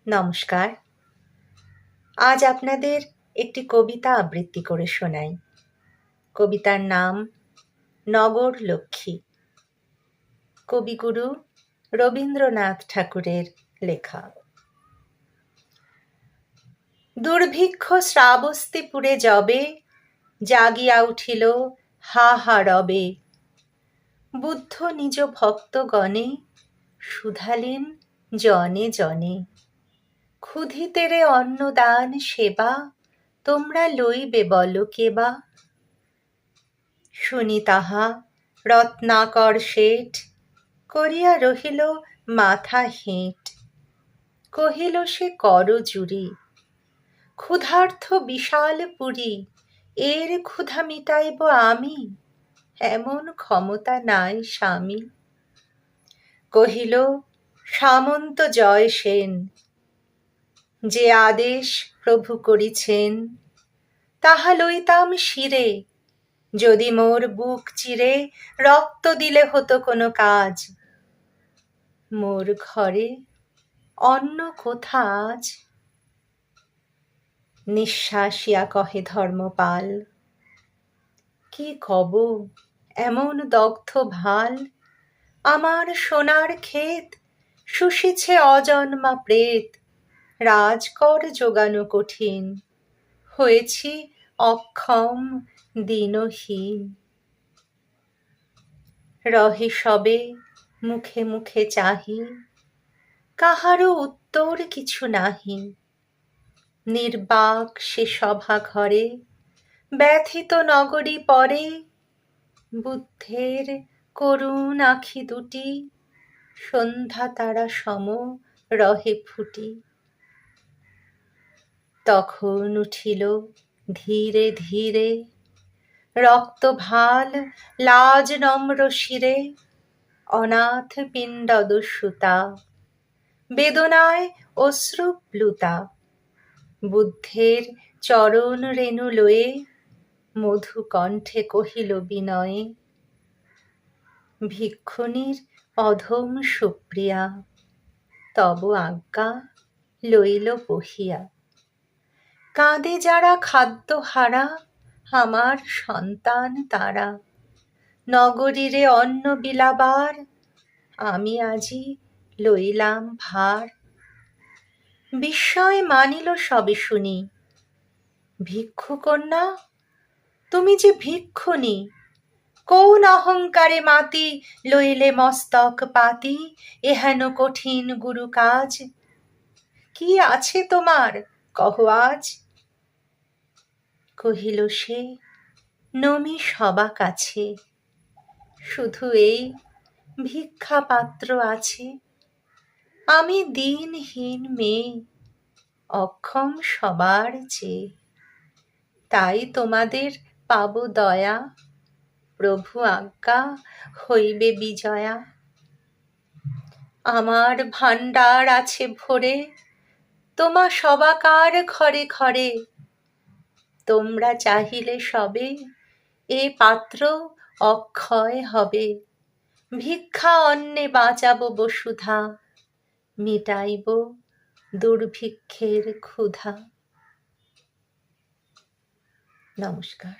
নমস্কার। আজ আপনাদের একটি কবিতা আবৃত্তি করে শোনাই। কবিতার নাম নগর লক্ষ্মী। কবিগুরু রবীন্দ্রনাথ ঠাকুরের লেখা। দুর্ভিক্ষ শ্রাবস্তিপুরে যবে জাগিয়া উঠিল হা হা রবে, বুদ্ধ নিজ ভক্তগণে শুধালেন জনে জনে। ক্ষুধিতেরে অন্নদান সেবা তোমরা লইবে বল কেবা। শুনি তাহা রত্নাকর শেঠ করিয়া রহিল মাথা হেঁট। কহিল সে কর জুরি, ক্ষুধার্থ বিশাল পুরী, এর ক্ষুধা মিটাইব আমি, এমন ক্ষমতা নাই স্বামী। কহিল সামন্ত জয় সেন, যে আদেশ প্রভু করিছেন, তাহা লইতাম শিরে, যদি মোর বুক চিরে রক্ত দিলে হতো কোনো কাজ। মোর ঘরে অন্ন কোথা আজ। নিঃশ্বাসিয়া কহে ধর্মপাল, কি কব এমন দগ্ধ ভাল। আমার সোনার ক্ষেত শুষিছে অজন্মা প্রেত, রাজকর যোগানো কঠিন, হয়েছি অক্ষম দীনহীন। রহে সবে মুখে মুখে চাহি, কাহারও উত্তর কিছু নাহি। নির্বাক সে সভা ঘরে, ব্যথিত নগরী পরে, বুদ্ধের করুণ আখি দুটি, সন্ধ্যা তারা সম রহে ফুটি। তখন উঠিল ধীরে ধীরে, রক্ত ভাল লাজ নম্র শিরে, অনাথ পিণ্ডদ সুতা, বেদনায় অশ্রুপ্লুতা। বুদ্ধের চরণ রেণু লয়ে, মধু কণ্ঠে কহিল বিনয়ে, ভিক্ষুণীর অধম সুপ্রিয়া, তব আজ্ঞা লইল বহিয়া। কাঁদে যারা খাদ্যহারা, আমার সন্তান তারা, নগরীরে অন্ন বিলাবার, আমি আজি লইলাম ভার। বিস্ময় মানিল সবে শুনি, ভিক্ষুকন্যা তুমি যে ভিক্ষুণী, কোন অহংকারে মাতি লইলে মস্তক পাতি এহেন কঠিন গুরু কাজ। কি আছে তোমার কহ আজ। কহিল সে নমি সবা কাছে, শুধু এই ভিক্ষা পাত্র আছে। আমি দীনহীন মেয়ে, অক্ষম সবার চেয়ে, তাই তোমাদের পাব দয়া, প্রভু আজ্ঞা হইবে বিজয়া। আমার ভাণ্ডার আছে ভরে, তোমা সবাকার ঘরে ঘরে, তোমরা চাহিলে সবে এ পাত্র অক্ষয় হবে। ভিক্ষা অন্নে বাঁচাব বসুধা, মিটাইব দুর্ভিক্ষের ক্ষুধা। নমস্কার।